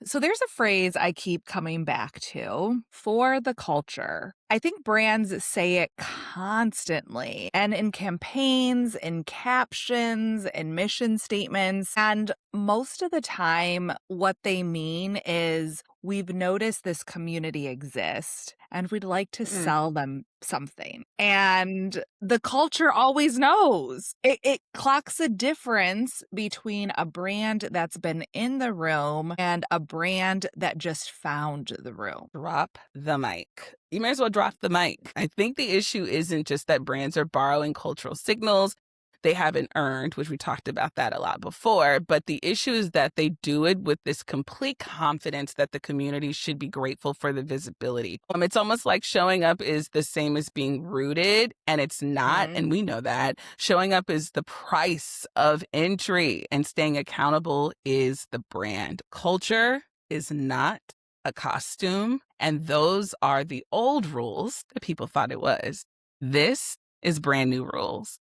So there's a phrase I keep coming back to for the culture. I think brands say it constantly and in campaigns, in captions, in mission statements. And most of the time, what they mean is we've noticed this community exists and we'd like to Mm. sell them something. And the culture always knows. It clocks a difference between a brand that's been in the room and a brand that just found the room. Drop the mic. You may as well drop the mic. I think the issue isn't just that brands are borrowing cultural signals they haven't earned, which we talked about that a lot before, but the issue is that they do it with this complete confidence that the community should be grateful for the visibility. It's almost like showing up is the same as being rooted, and it's not, Mhm. and we know that. Showing up is the price of entry, and staying accountable is the brand. Culture is not a costume, and those are the old rules that people thought it was. This is brand new rules.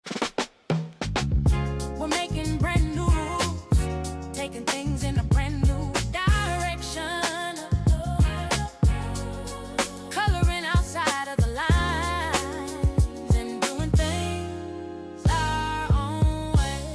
We're making brand new rules, taking things in a brand new direction, coloring outside of the lines and doing things our own way.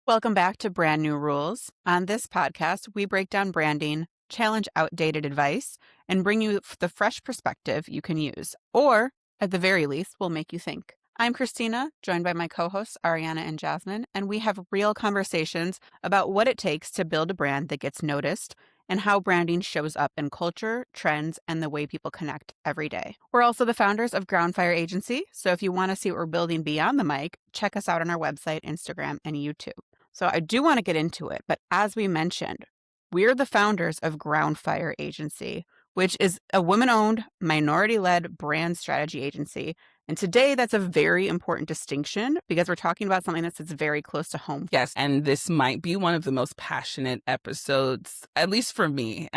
Welcome back to Brand New Rules. On this podcast, we break down branding, challenge outdated advice, and bring you the fresh perspective you can use, or at the very least, will make you think. I'm Christina, joined by my co-hosts Ariana and Jasmine, and we have real conversations about what it takes to build a brand that gets noticed and how branding shows up in culture, trends, and the way people connect every day. We're also the founders of Groundfire Agency, so if you want to see what we're building beyond the mic, check us out on our website, Instagram, and YouTube. So I do want to get into it, but as we mentioned, we're the founders of Groundfire Agency, which is a women-owned, minority-led brand strategy agency. And today, that's a very important distinction because we're talking about something that sits very close to home. Yes, and this might be one of the most passionate episodes, at least for me.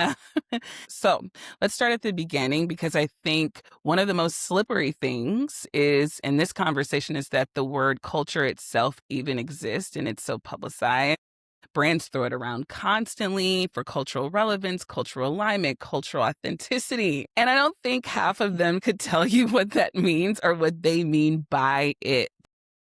So let's start at the beginning, because I think one of the most slippery things is in this conversation is that the word culture itself even exists and it's so publicized. Brands throw it around constantly for cultural relevance, cultural alignment, cultural authenticity. And I don't think half of them could tell you what that means or what they mean by it.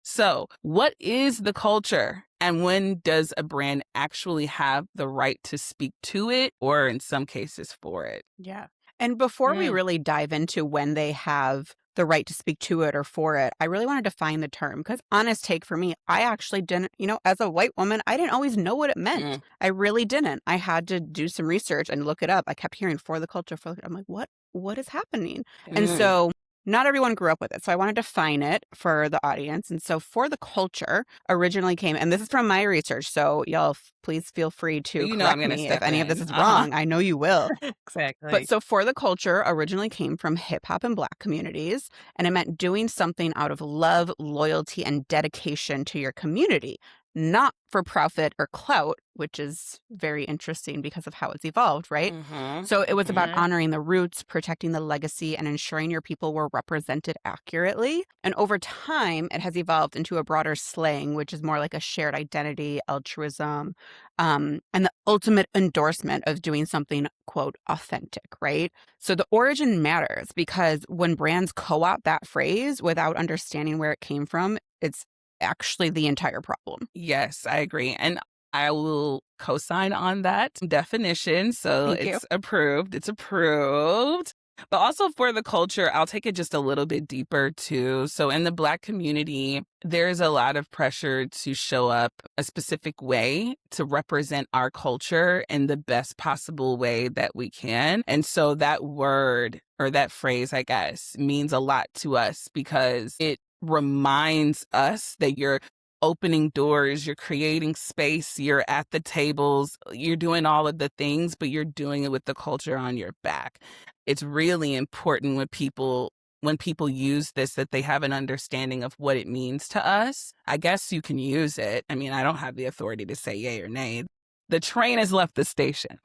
So, what is the culture? And when does a brand actually have the right to speak to it, or in some cases for it? Yeah. And before we Mm. really dive into when they have the right to speak to it or for it, I really want to define the term because honest take for me, I actually didn't, as a white woman, I didn't always know what it meant. Mm. I really didn't. I had to do some research and look it up. I kept hearing for the culture, I'm like, what is happening? And Mm. so not everyone grew up with it. So I want to define it for the audience. And so for the culture originally came, and this is from my research. So y'all please feel free to I'm correct going to me if step any of this in. is wrong. I know you will. Exactly. But so for the culture originally came from hip hop and Black communities, and it meant doing something out of love, loyalty, and dedication to your community, not for profit or clout, which is very interesting because of how it's evolved, right? Mhm. So it was about Mhm. honoring the roots, protecting the legacy, and ensuring your people were represented accurately. And over time, it has evolved into a broader slang, which is more like a shared identity, altruism, and the ultimate endorsement of doing something, quote, authentic, right? So the origin matters because when brands co-opt that phrase without understanding where it came from, it's actually the entire problem. Yes, I agree. And I will co-sign on that definition. So Thank you. it's approved. It's approved. But also for the culture, I'll take it just a little bit deeper too. So in the Black community, there's a lot of pressure to show up a specific way to represent our culture in the best possible way that we can. And so that word or that phrase, I guess, means a lot to us because it reminds us that you're opening doors, you're creating space, you're at the tables, you're doing all of the things, but you're doing it with the culture on your back. It's really important when people use this that they have an understanding of what it means to us. I guess you can use it. I mean, I don't have the authority to say yay or nay. The train has left the station.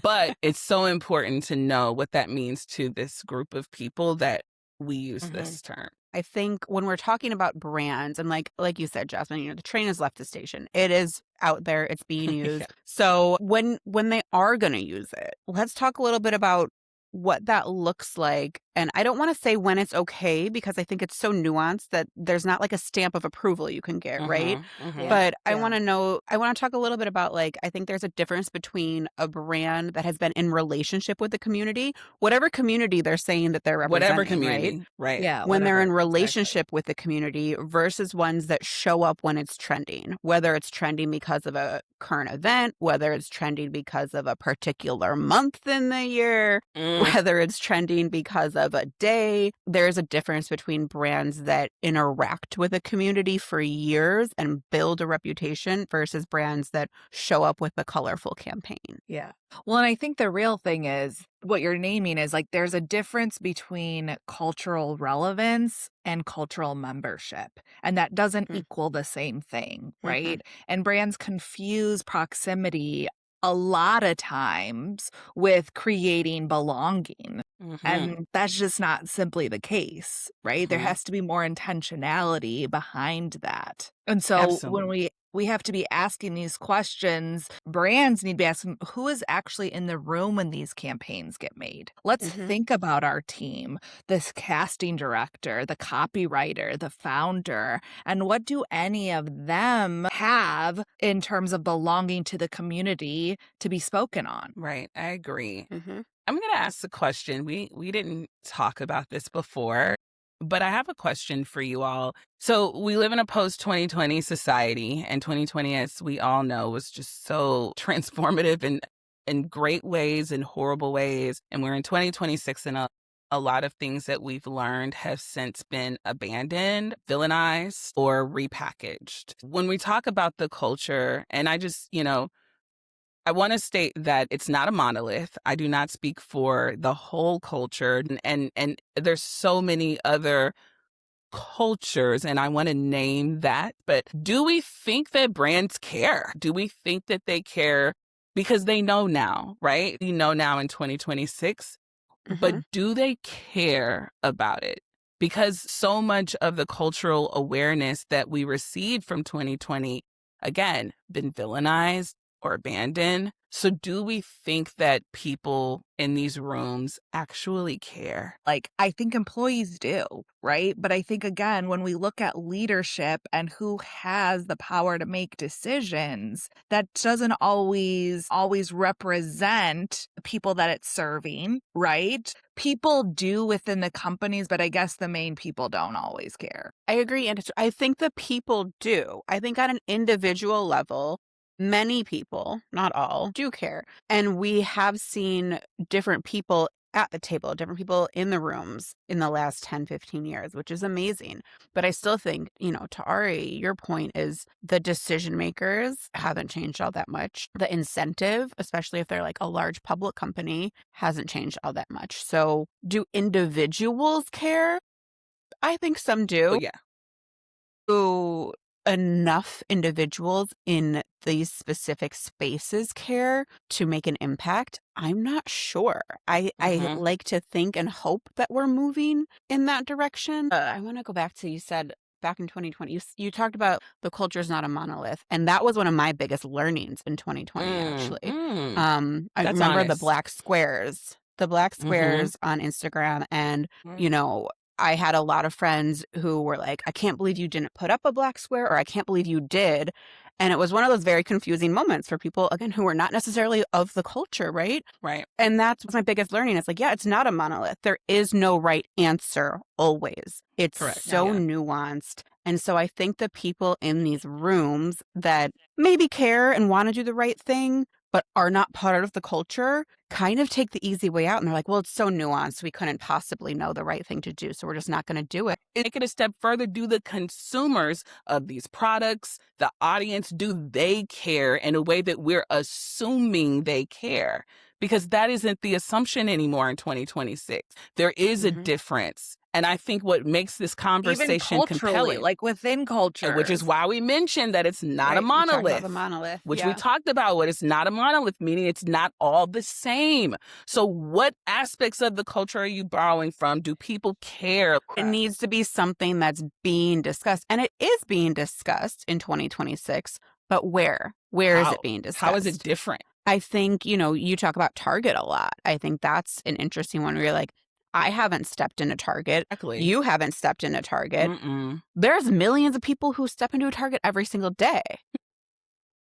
But it's so important to know what that means to this group of people that we use Mhm. this term. I think when we're talking about brands and like you said, Jasmine, the train has left the station. It is out there, it's being Yeah. used. So when they are going to use it, let's talk a little bit about what that looks like. And I don't want to say when it's okay because I think it's so nuanced that there's not like a stamp of approval you can get, right? Mhm. But I Yeah. want to know, I want to talk a little bit about I think there's a difference between a brand that has been in relationship with the community, whatever community they're saying that they're Whatever representing, right? community, right? Yeah, When they're in whatever. Exactly. relationship with the community versus ones that show up when it's trending, whether it's trending because of a current event, whether it's trending because of a particular month in the year, Mm, whether it's trending because of a day. There's a difference between brands that interact with a community for years and build a reputation versus brands that show up with a colorful campaign. Yeah. Well, and I think the real thing is what you're naming is there's a difference between cultural relevance and cultural membership. And that doesn't Mm. equal the same thing, Mhm. right? And brands confuse proximity a lot of times with creating belonging. mhm, And that's just not simply the case, right? There mhm. has to be more intentionality behind that. And so when Absolutely. we have to be asking these questions, brands need to be asking who is actually in the room when these campaigns get made. Let's Mhm. think about our team, this casting director, the copywriter, the founder, and what do any of them have in terms of belonging to the community to be spoken on? Right. I agree. Mhm. I'm going to ask the question. We didn't talk about this before, but I have a question for you all. So we live in a post 2020 society, and 2020, as we all know, was just so transformative in great ways and horrible ways. And we're in 2026, and a lot of things that we've learned have since been abandoned, villainized, or repackaged. When we talk about the culture, and I want to state that it's not a monolith. I do not speak for the whole culture, and there's so many other cultures, and I want to name that. But do we think that brands care? Do we think that they care because they know now, right? We know now in 2026, but Mhm. do they care about it? Because so much of the cultural awareness that we received from 2020, again, been villainized or abandoned. So do we think that people in these rooms actually care? I think employees do, right? But I think, again, when we look at leadership and who has the power to make decisions, that doesn't always represent people that it's serving, right? People do within the companies, but I guess the main people don't always care. I agree. And I think the people do. I think on an individual level, many people, not all, do care. And we have seen different people at the table, different people in the rooms in the last 10, 15 years, which is amazing. But I still think, to Ari, your point is the decision makers haven't changed all that much. The incentive, especially if they're like a large public company, hasn't changed all that much. So do individuals care? I think some do. But yeah. Do enough individuals in these specific spaces care to make an impact? I'm not sure. I Mhm. like to think and hope that we're moving in that direction. I want to go back to, you said back in 2020, you talked about the culture is not a monolith. And that was one of my biggest learnings in 2020, actually. I That's remember honest. the black Mhm. squares on Instagram. And, Mm. I had a lot of friends who were like, I can't believe you didn't put up a black square, or I can't believe you did. And it was one of those very confusing moments for people, again, who were not necessarily of the culture, right? Right. And that's my biggest learning. It's like, yeah, it's not a monolith. There is no right answer always. It's Correct. so Yeah. nuanced. And so I think the people in these rooms that maybe care and want to do the right thing, but are not part of the culture, kind of take the easy way out. And they're like, well, it's so nuanced. We couldn't possibly know the right thing to do. So we're just not going to do it. Take it a step further. Do the consumers of these products, the audience, do they care in a way that we're assuming they care? Because that isn't the assumption anymore in 2026. There is a Mhm. difference. And I think what makes this Even conversation culturally, compelling, like within cultures. and which is why we mentioned that it's not a Right, we talked about monolith. the monolith. Which yeah. we talked about, what it's not a monolith, meaning it's not all the same. So what aspects of the culture are you borrowing from? Do people care? It needs to be something that's being discussed. And it is being discussed in 2026. But where? Where is it being discussed? How is it different? I think, you talk about Target a lot. I think that's an interesting one where you're like, I haven't stepped into Target. Exactly. You haven't stepped into Target. Mm-mm. There's millions of people who step into a Target every single day.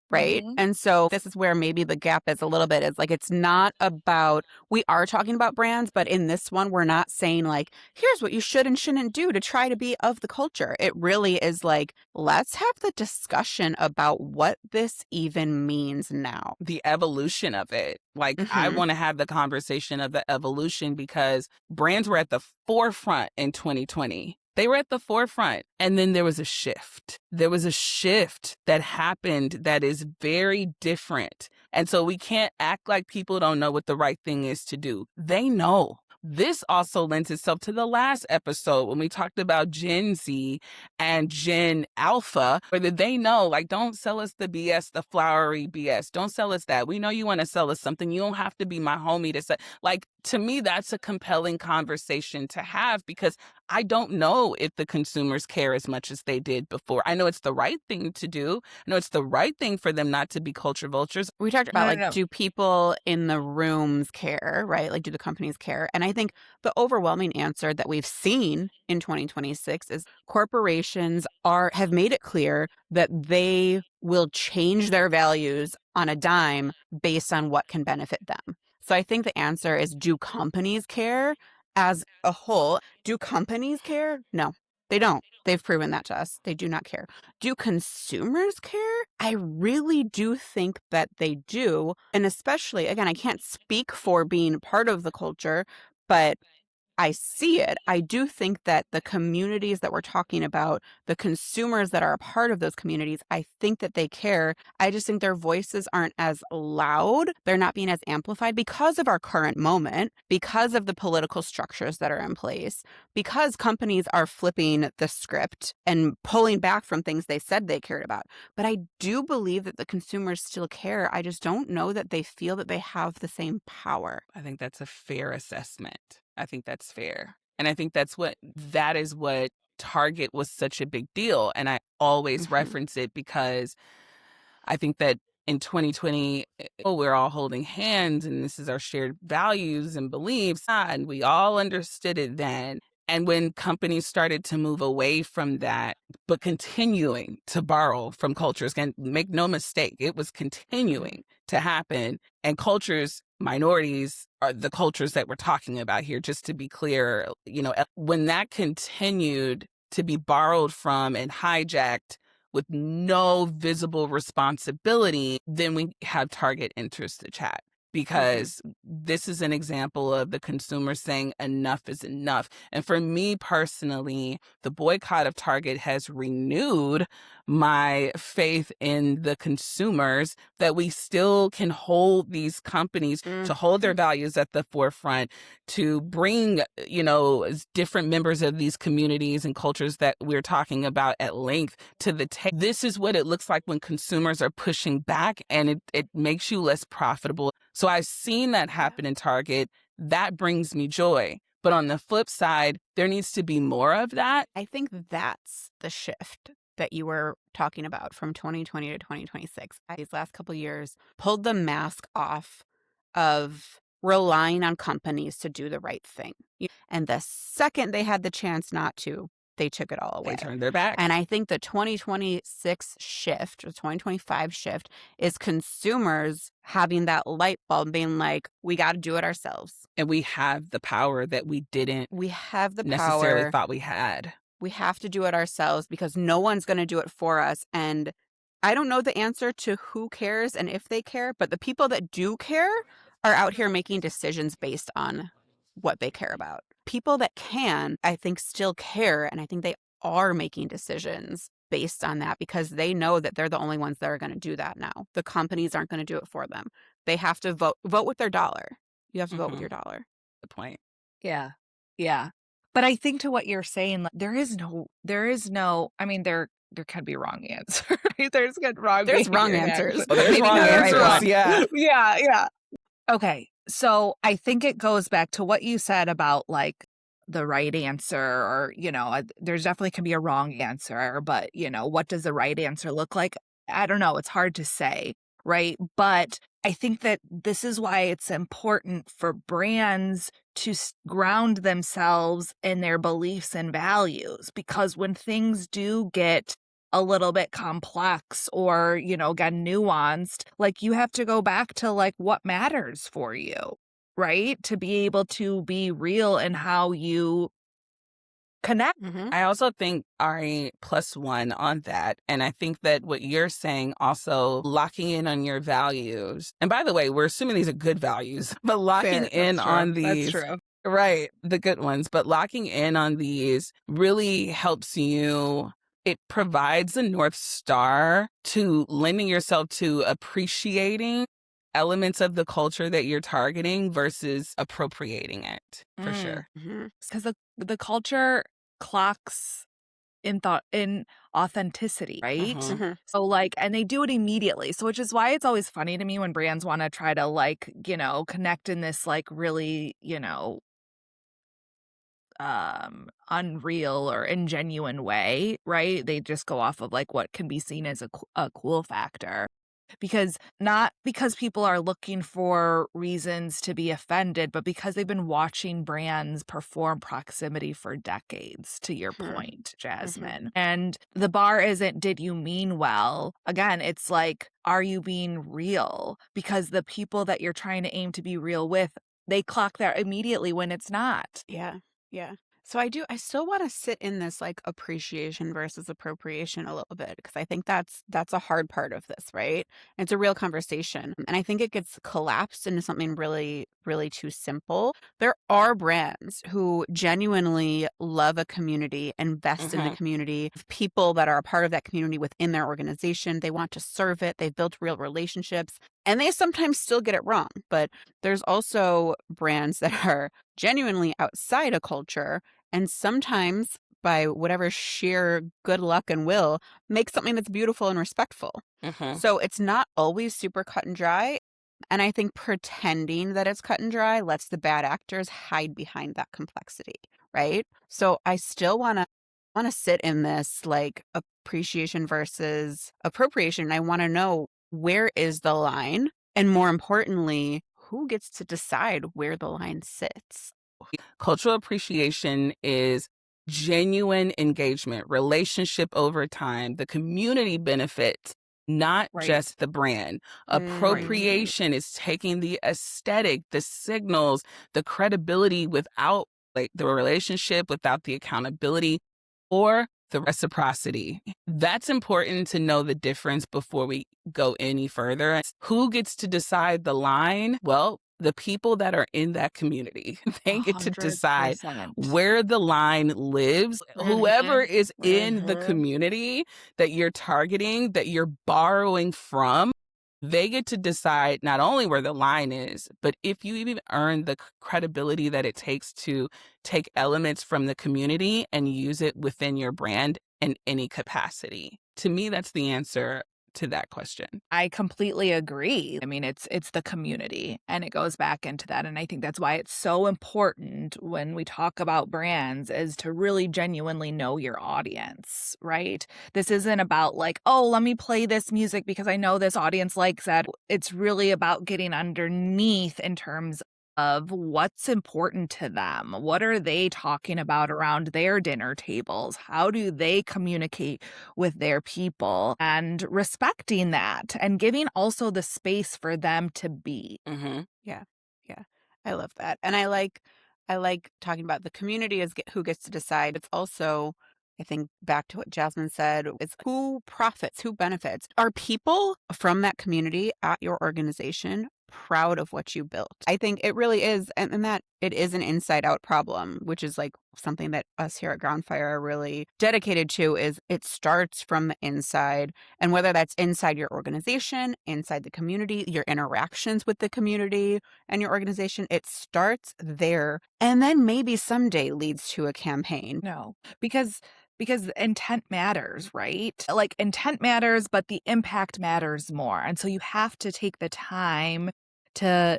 Right. Mhm. And so this is where maybe the gap is a little bit is like, it's not about, we are talking about brands, but in this one, we're not saying like, here's what you should and shouldn't do to try to be of the culture. It really is like, let's have the discussion about what this even means now. The evolution of it. Like, I Mhm. want to have the conversation of the evolution because brands were at the forefront in 2020. They were at the forefront. And then there was a shift. There was a shift that happened that is very different. And so we can't act like people don't know what the right thing is to do. They know. This also lends itself to the last episode when we talked about Gen Z and Gen Alpha, whether they know, like, don't sell us the BS, the flowery BS. Don't sell us that. We know you want to sell us something. You don't have to be my homie to say. Like, to me, that's a compelling conversation to have because I don't know if the consumers care as much as they did before. I know it's the right thing to do. I know it's the right thing for them not to be culture vultures. We talked about No. do people in the rooms care, right? Like, do the companies care? And I think the overwhelming answer that we've seen in 2026 is corporations have made it clear that they will change their values on a dime based on what can benefit them. So I think the answer is, do companies care as a whole? Do companies care? No, they don't. They've proven that to us. They do not care. Do consumers care? I really do think that they do. And especially, again, I can't speak for being part of the culture, but I see it. I do think that the communities that we're talking about, the consumers that are a part of those communities, I think that they care. I just think their voices aren't as loud. They're not being as amplified because of our current moment, because of the political structures that are in place, because companies are flipping the script and pulling back from things they said they cared about. But I do believe that the consumers still care. I just don't know that they feel that they have the same power. I think that's a fair assessment. I think that's fair. And I think that is what Target was such a big deal. And I always Mhm. reference it because I think that in 2020, we're all holding hands and this is our shared values and beliefs. And we all understood it then. And when companies started to move away from that, but continuing to borrow from cultures, and make no mistake, it was continuing to happen. And cultures, minorities are the cultures that we're talking about here, just to be clear. When that continued to be borrowed from and hijacked with no visible responsibility, then we have Target enters the chat. Because this is an example of the consumer saying enough is enough. And for me personally, the boycott of Target has renewed my faith in the consumers that we still can hold these companies to hold their values at the forefront, to bring, different members of these communities and cultures that we're talking about at length to the table. This is what it looks like when consumers are pushing back, and it makes you less profitable. So I've seen that happen in Target. That brings me joy. But on the flip side, there needs to be more of that. I think that's the shift that you were talking about from 2020 to 2026. These last couple of years pulled the mask off of relying on companies to do the right thing. And the second they had the chance not to, they took it all away. They turned their back. And I think the 2026 shift, or 2025 shift, is consumers having that light bulb being like, we got to do it ourselves. And we have the power that we didn't We have the necessarily power. thought we had. We have to do it ourselves because no one's going to do it for us. And I don't know the answer to who cares and if they care, but the people that do care are out here making decisions based on what they care about. People that can, I think, still care. And I think they are making decisions based on that because they know that they're the only ones that are going to do that now. The companies aren't going to do it for them. They have to vote with their dollar. You have to vote with your dollar. The point. Yeah. Yeah. But I think to what you're saying, like, there is no, I mean, there can be wrong answer. Right? There's good wrong There's wrong behavior and answers. action. Well, there's Maybe wrong not the right answers. one. Yeah. Yeah, yeah. Okay. So I think it goes back to what you said about like the right answer, or, there's definitely can be a wrong answer, but, what does the right answer look like? I don't know. It's hard to say. Right. But I think that this is why it's important for brands to ground themselves in their beliefs and values, because when things do get a little bit complex or, get nuanced, like you have to go back to like what matters for you, right? To be able to be real in how you connect. Mhm. I also think Ari +1 on that. And I think that what you're saying also locking in on your values. And by the way, we're assuming these are good values, but locking Fair. in That's on true. That's these, true. right, the good ones, but locking in on these really helps you. It provides a North Star to lending yourself to appreciating elements of the culture that you're targeting versus appropriating it, for sure. Mhm. Because the culture clocks in authenticity, right? Mhm. Mhm. So like, and they do it immediately. So which is why it's always funny to me when brands want to try to like, connect in this like really, unreal or ingenuine way, right? They just go off of like what can be seen as a cool factor. Because not because people are looking for reasons to be offended, but because they've been watching brands perform proximity for decades, to your Mhm. point, Jasmine. And the bar isn't, did you mean well? Again, it's like, are you being real? Because the people that you're trying to aim to be real with, they clock that immediately when it's not. Yeah. Yeah. So I still want to sit in this like appreciation versus appropriation a little bit, because I think that's a hard part of this, right? It's a real conversation. And I think it gets collapsed into something really, really too simple. There are brands who genuinely love a community, invest in the Mhm. community, people that are a part of that community within their organization. They want to serve it. They've built real relationships, and they sometimes still get it wrong. But there's also brands that are genuinely outside a culture, and sometimes by whatever sheer good luck and will make something that's beautiful and respectful. Mhm. So it's not always super cut and dry. And I think pretending that it's cut and dry lets the bad actors hide behind that complexity, right? So I still want to sit in this like appreciation versus appropriation. I want to know, where is the line? And more importantly, who gets to decide where the line sits? Cultural appreciation is genuine engagement, relationship over time, the community benefits, not Right. just the brand. Right. Appropriation is taking the aesthetic, the signals, the credibility without like the relationship, without the accountability or the reciprocity. That's important to know the difference before we go any further. Who gets to decide the line? Well, the people that are in that community, they get to decide 100%. where the line lives. Whoever Mhm. is in the Mhm. community that you're targeting, that you're borrowing from, they get to decide not only where the line is, but if you even earn the credibility that it takes to take elements from the community and use it within your brand in any capacity. To me, that's the answer to that question. I completely agree. I mean, it's the community, and it goes back into that, and I think that's why it's so important when we talk about brands is to really genuinely know your audience, right? This isn't about like, "Oh, let me play this music because I know this audience likes that." It's really about getting underneath in terms of what's important to them. What are they talking about around their dinner tables? How do they communicate with their people, and respecting that and giving also the space for them to be. Mm-hmm. Yeah. Yeah. I love that. And I like talking about the community as who gets to decide. It's also, I think, back to what Jasmine said, it's who profits, who benefits. Are people from that community at your organization proud of what you built. I think it really is, and that it is an inside out problem, which is like something that us here at Groundfire are really dedicated to, is it starts from the inside. And whether that's inside your organization, inside the community, your interactions with the community and your organization, it starts there and then maybe someday leads to a campaign. No, because intent matters, right? Like intent matters, but the impact matters more. And so you have to take the time to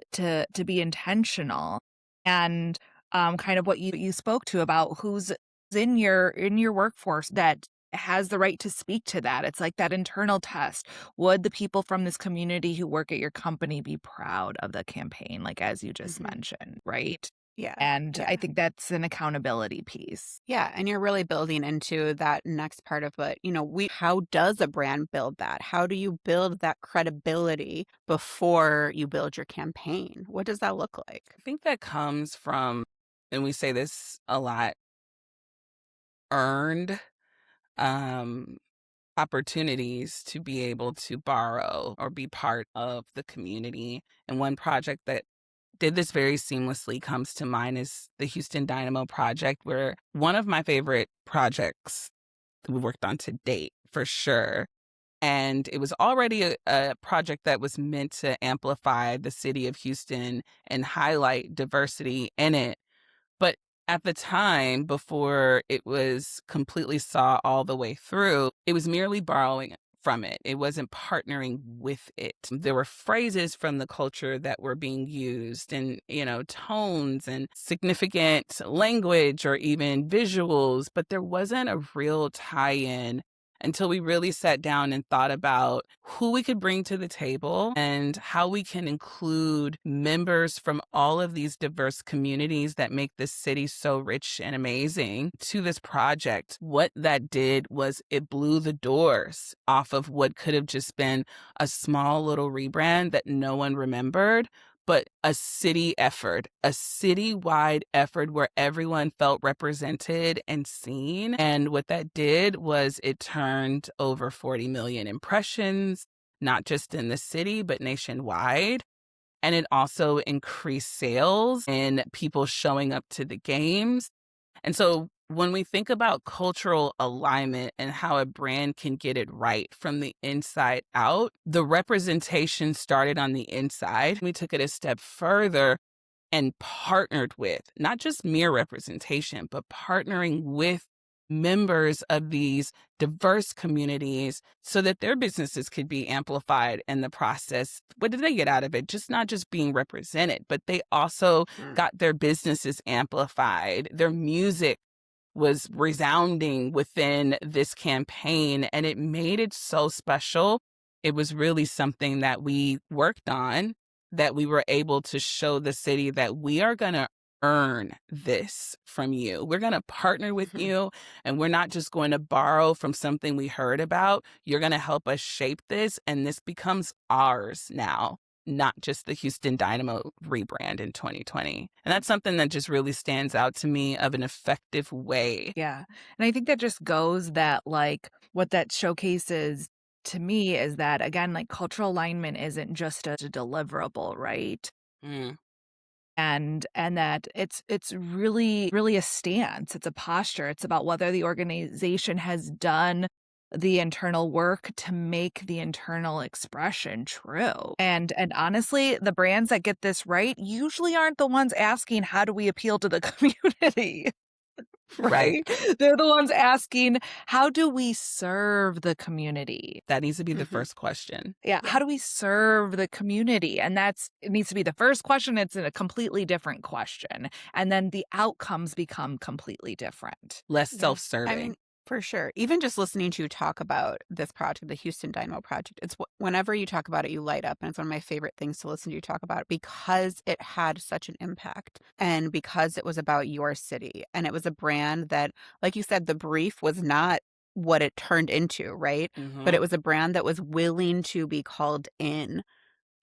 be intentional. And kind of what you spoke to about who's in your workforce that has the right to speak to that. It's like that internal test. Would the people from this community who work at your company be proud of the campaign, like as you just mentioned, right? Yeah. And Yeah. I think that's an accountability piece. Yeah, and you're really building into that next part of it. How does a brand build that? How do you build that credibility before you build your campaign? What does that look like? I think that comes from, and we say this a lot, earned um, opportunities to be able to borrow or be part of the community. And one project that did this very seamlessly comes to mind is the Houston Dynamo project, where one of my favorite projects that we worked on to date, for sure. And it was already a project that was meant to amplify the city of Houston and highlight diversity in it. But at the time, before it was completely saw all the way through, it was merely borrowing from it. It wasn't partnering with it. There were phrases from the culture that were being used, and, tones and significant language or even visuals, but there wasn't a real tie-in until we really sat down and thought about who we could bring to the table and how we can include members from all of these diverse communities that make this city so rich and amazing to this project. What that did was it blew the doors off of what could have just been a small little rebrand that no one remembered, but a city effort, a citywide effort where everyone felt represented and seen. And what that did was it turned over 40 million impressions, not just in the city, but nationwide. And it also increased sales and people showing up to the games. And so when we think about cultural alignment and how a brand can get it right from the inside out, the representation started on the inside. We took it a step further and partnered with not just mere representation, but partnering with members of these diverse communities so that their businesses could be amplified in the process. What did they get out of it? Just not just being represented, but they also got their businesses amplified. Their music was resounding within this campaign, and it made it so special. It was really something that we worked on, that we were able to show the city that we are going to earn this from you. We're going to partner with you, and we're not just going to borrow from something we heard about. You're going to help us shape this, and this becomes ours now, not just the Houston Dynamo rebrand in 2020. And that's something that just really stands out to me of an effective way. Yeah. And I think that just goes that, like, what that showcases to me is that, again, like, cultural alignment isn't just a deliverable, right? Mm. And that it's really a stance. It's a posture. It's about whether the organization has done the internal work to make the internal expression true. And honestly, the brands that get this right usually aren't the ones asking, how do we appeal to the community? Right? They're the ones asking, how do we serve the community? That needs to be the first question. Yeah. How do we serve the community? And it needs to be the first question. It's a completely different question. And then the outcomes become completely different. Less self-serving. I mean, for sure. Even just listening to you talk about this project, the Houston Dynamo project, whenever you talk about it, you light up. And it's one of my favorite things to listen to you talk about because it had such an impact and because it was about your city. And it was a brand that, like you said, the brief was not what it turned into, right? But it was a brand that was willing to be called in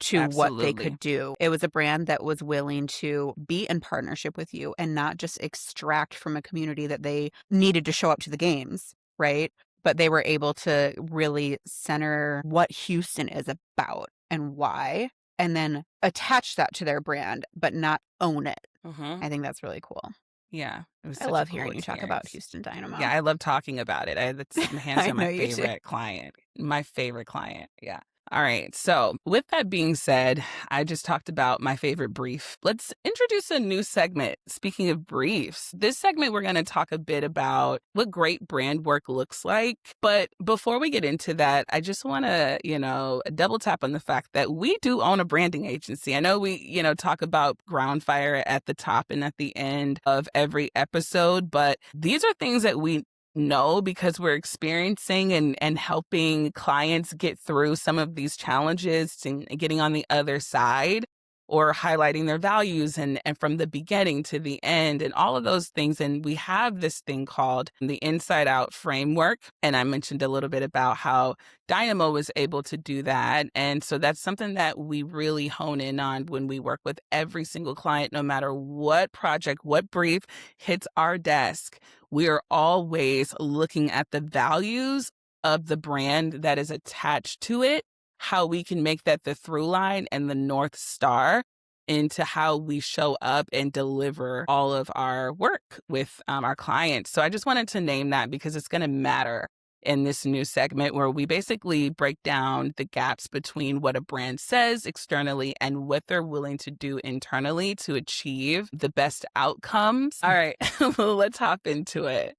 to what they could do. It was a brand that was willing to be in partnership with you and not just extract from a community that they needed to show up to the games, right? But they were able to really center what Houston is about and why. and then attach that to their brand, but not own it. Mm-hmm. I think that's really cool. Yeah, it was I such a love cool hearing you talk about experience. Houston Dynamo. Yeah, I love talking about it. That's hands I down my know you do. favorite client. My favorite client. Yeah. All right. So, with that being said, I just talked about my favorite brief. Let's introduce a new segment. Speaking of briefs, this segment, we're going to talk a bit about what great brand work looks like. But before we get into that, I just want to, double tap on the fact that we do own a branding agency. I know we, talk about Groundfire at the top and at the end of every episode, but these are things that we know because we're experiencing and helping clients get through some of these challenges and getting on the other side, or highlighting their values and from the beginning to the end and all of those things. And we have this thing called the Inside Out framework. And I mentioned a little bit about how Dynamo was able to do that. And so that's something that we really hone in on when we work with every single client, no matter what project, what brief hits our desk. We are always looking at the values of the brand that is attached to it, how we can make that the through line and the North Star into how we show up and deliver all of our work with our clients. So I just wanted to name that because it's going to matter in this new segment where we basically break down the gaps between what a brand says externally and what they're willing to do internally to achieve the best outcomes. All right, let's hop into it.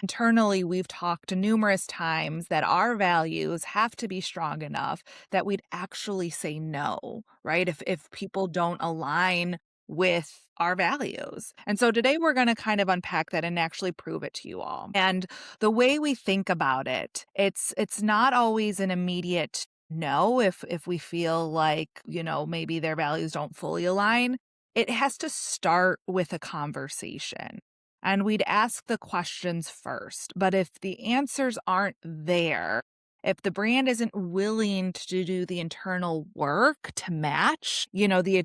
Internally, we've talked numerous times that our values have to be strong enough that we'd actually say no, right? If people don't align with our values. And so today we're going to kind of unpack that and actually prove it to you all. And the way we think about it, it's not always an immediate no if we feel like, maybe their values don't fully align. It has to start with a conversation. And we'd ask the questions first. But if the answers aren't there, if the brand isn't willing to do the internal work to match, the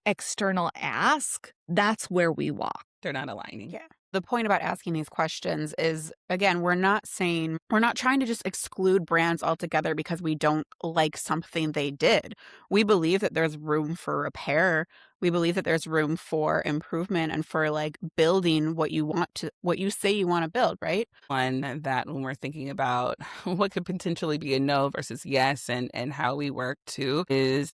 external ask, that's where we walk. They're not aligning. Yeah. The point about asking these questions is, again, we're not trying to just exclude brands altogether because we don't like something they did. We believe that there's room for repair. We believe that there's room for improvement and for building what you say you want to build, right? One that when we're thinking about what could potentially be a no versus yes and how we work too is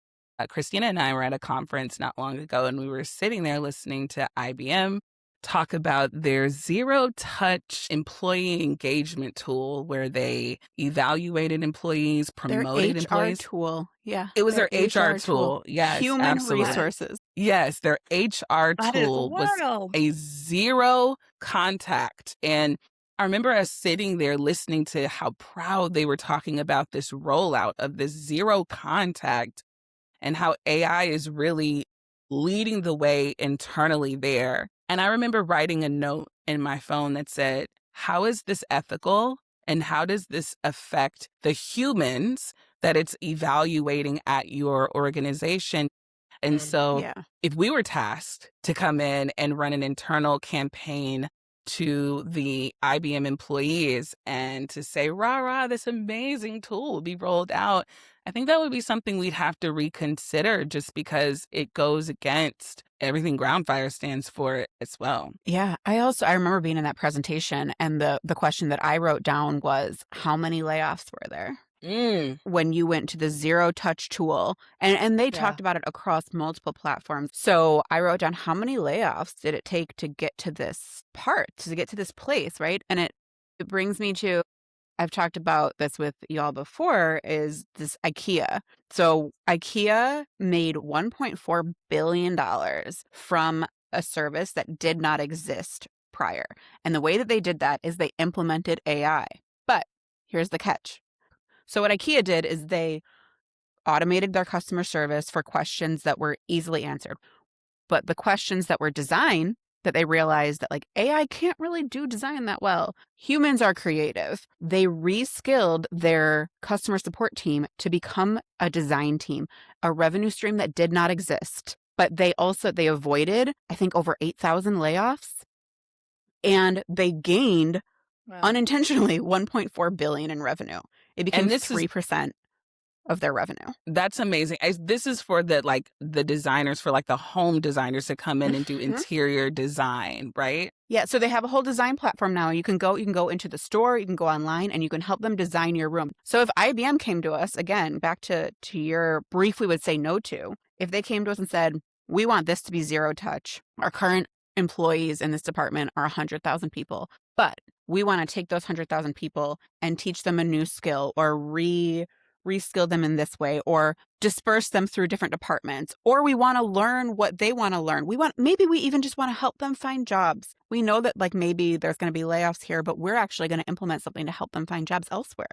Christina and I were at a conference not long ago and we were sitting there listening to IBM talk about their zero-touch employee engagement tool where they evaluated employees, promoted employees. Their HR tool. Yeah. It was their HR tool. Yes, Human absolutely. resources. Yes, their HR tool was a zero contact. And I remember us sitting there listening to how proud they were talking about this rollout of this zero contact and how AI is really leading the way internally there. And I remember writing a note in my phone that said, how is this ethical? And how does this affect the humans that it's evaluating at your organization? And so if we were tasked to come in and run an internal campaign to the IBM employees and to say, rah, this amazing tool will be rolled out, I think that would be something we'd have to reconsider just because it goes against everything Groundfire stands for as well. Yeah. I remember being in that presentation and the question that I wrote down was, how many layoffs were there? When you went to the zero touch tool and they talked about it across multiple platforms. So I wrote down, how many layoffs did it take to get to this part, to get to this place, right? And it brings me to, I've talked about this with y'all before, is this IKEA. So IKEA made $1.4 billion from a service that did not exist prior. And the way that they did that is they implemented AI. But here's the catch. So what IKEA did is they automated their customer service for questions that were easily answered. But the questions that were design, that they realized that AI can't really do design that well. Humans are creative. They reskilled their customer support team to become a design team, a revenue stream that did not exist. But they avoided, I think, over 8,000 layoffs. And they gained unintentionally $1.4 billion in revenue. It became 3%. of their revenue. That's amazing. This is for the designers, for like the home designers to come in and do interior design, right? Yeah, so they have a whole design platform now. You can go into the store, you can go online, and you can help them design your room. So if IBM came to us, again, back to your brief we would say no to, if they came to us and said, we want this to be zero touch. Our current employees in this department are 100,000 people, but we want to take those 100,000 people and teach them a new skill or reskill them in this way or disperse them through different departments, or we want to learn what they want to learn. Maybe we even just want to help them find jobs. We know that like maybe there's going to be layoffs here, but we're actually going to implement something to help them find jobs elsewhere.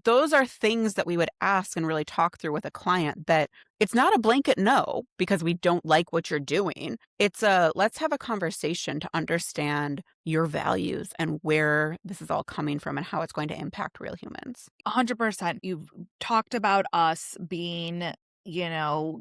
Those are things that we would ask and really talk through with a client, that it's not a blanket no because we don't like what you're doing. It's let's have a conversation to understand your values and where this is all coming from and how it's going to impact real humans. 100%. You've talked about us being,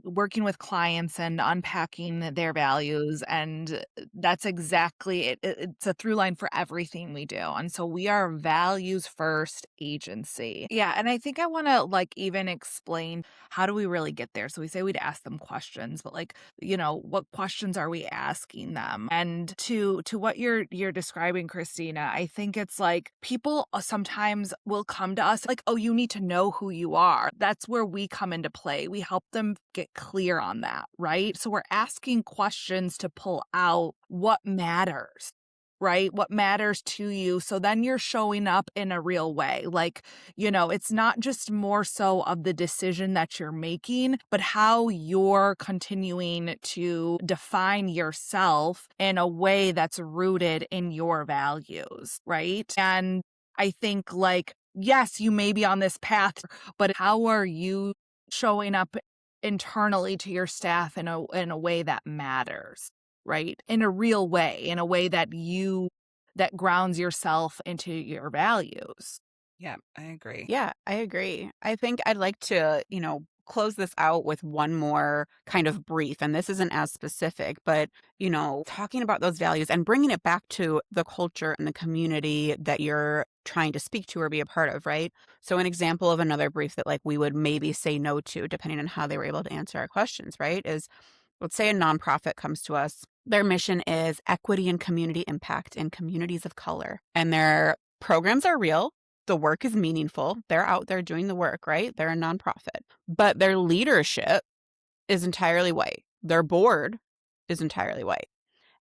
working with clients and unpacking their values. And that's exactly it. It's a through line for everything we do. And so we are a values first agency. Yeah. And I think I want to even explain, how do we really get there? So we say we'd ask them questions, but what questions are we asking them? And to what you're describing, Christina, I think it's like people sometimes will come to us like, oh, you need to know who you are. That's where we come into play. We help them get clear on that, right? So we're asking questions to pull out what matters, right? What matters to you. So then you're showing up in a real way. It's not just more so of the decision that you're making, but how you're continuing to define yourself in a way that's rooted in your values, right? And I think yes, you may be on this path, but how are you showing up internally to your staff in a way that matters, right? In a real way, in a way that grounds yourself into your values. Yeah, I agree. Yeah, I agree. I think I'd like to, close this out with one more kind of brief. And this isn't as specific, but, talking about those values and bringing it back to the culture and the community that you're trying to speak to or be a part of, right? So an example of another brief that we would maybe say no to, depending on how they were able to answer our questions, right? Is, let's say a nonprofit comes to us. Their mission is equity and community impact in communities of color. And their programs are real. The work is meaningful. They're out there doing the work, right? They're a nonprofit. But their leadership is entirely white. Their board is entirely white.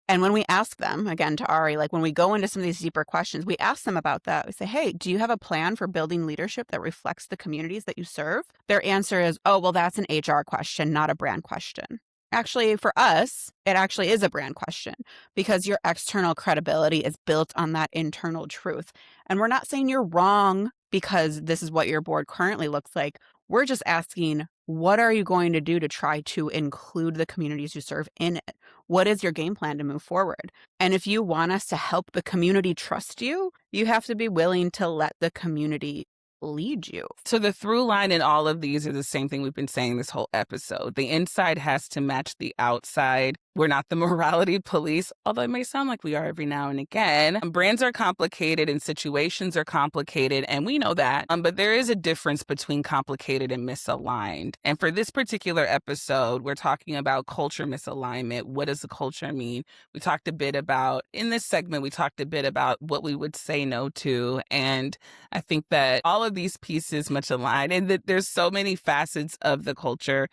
And when we ask them, again, to Ari, when we go into some of these deeper questions, we ask them about that. We say, hey, do you have a plan for building leadership that reflects the communities that you serve? Their answer is, oh, well, that's an HR question, not a brand question. Actually, for us, it actually is a brand question because your external credibility is built on that internal truth. And we're not saying you're wrong because this is what your board currently looks like. We're just asking, what are you going to do to try to include the communities you serve in it? What is your game plan to move forward? And if you want us to help the community trust you, you have to be willing to let the community lead you. So the through line in all of these is the same thing we've been saying this whole episode. The inside has to match the outside. We're not the morality police, although it may sound like we are every now and again. Brands are complicated and situations are complicated, and we know that. But there is a difference between complicated and misaligned. And for this particular episode, we're talking about culture misalignment. What does the culture mean? We talked a bit about, in this segment, we talked a bit about what we would say no to. And I think that all of these pieces much align, and that there's so many facets of the culture.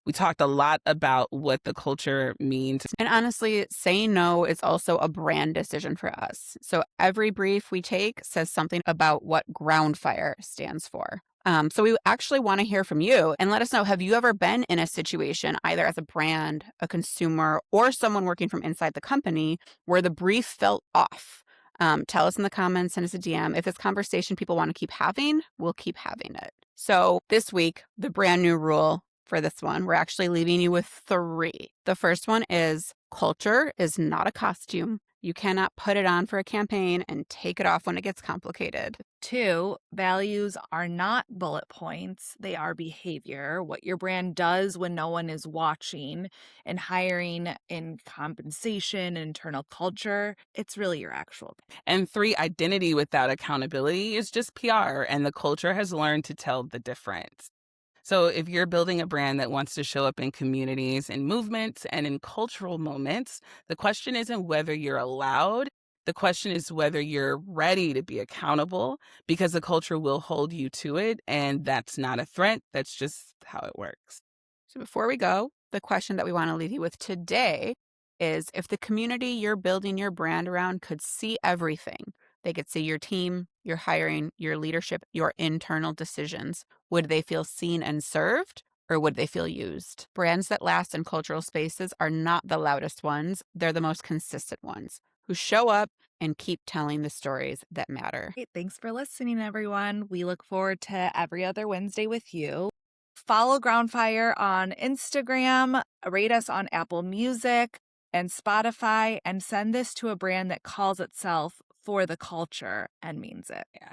We talked a lot about what the culture means. And honestly, saying no is also a brand decision for us. So every brief we take says something about what Groundfire stands for. So we actually want to hear from you and let us know, have you ever been in a situation, either as a brand, a consumer, or someone working from inside the company, where the brief felt off? Tell us in the comments, send us a DM. If it's conversation people want to keep having, we'll keep having it. So this week, the brand new rule for this one, we're actually leaving you with 3. The first one is culture is not a costume. You cannot put it on for a campaign and take it off when it gets complicated. 2, values are not bullet points. They are behavior, what your brand does when no one is watching. And hiring, in compensation, internal culture, it's really your actual. And 3, identity without accountability is just PR, and the culture has learned to tell the difference. So if you're building a brand that wants to show up in communities and movements and in cultural moments, the question isn't whether you're allowed. The question is whether you're ready to be accountable because the culture will hold you to it. And that's not a threat. That's just how it works. So before we go, the question that we want to leave you with today is if the community you're building your brand around could see everything, they could see your team, your hiring, your leadership, your internal decisions, would they feel seen and served? Or would they feel used? Brands that last in cultural spaces are not the loudest ones. They're the most consistent ones who show up and keep telling the stories that matter. Great. Thanks for listening, everyone. We look forward to every other Wednesday with you. Follow Groundfire on Instagram, rate us on Apple Music and Spotify, and send this to a brand that calls itself For the Culture and means it. Yeah.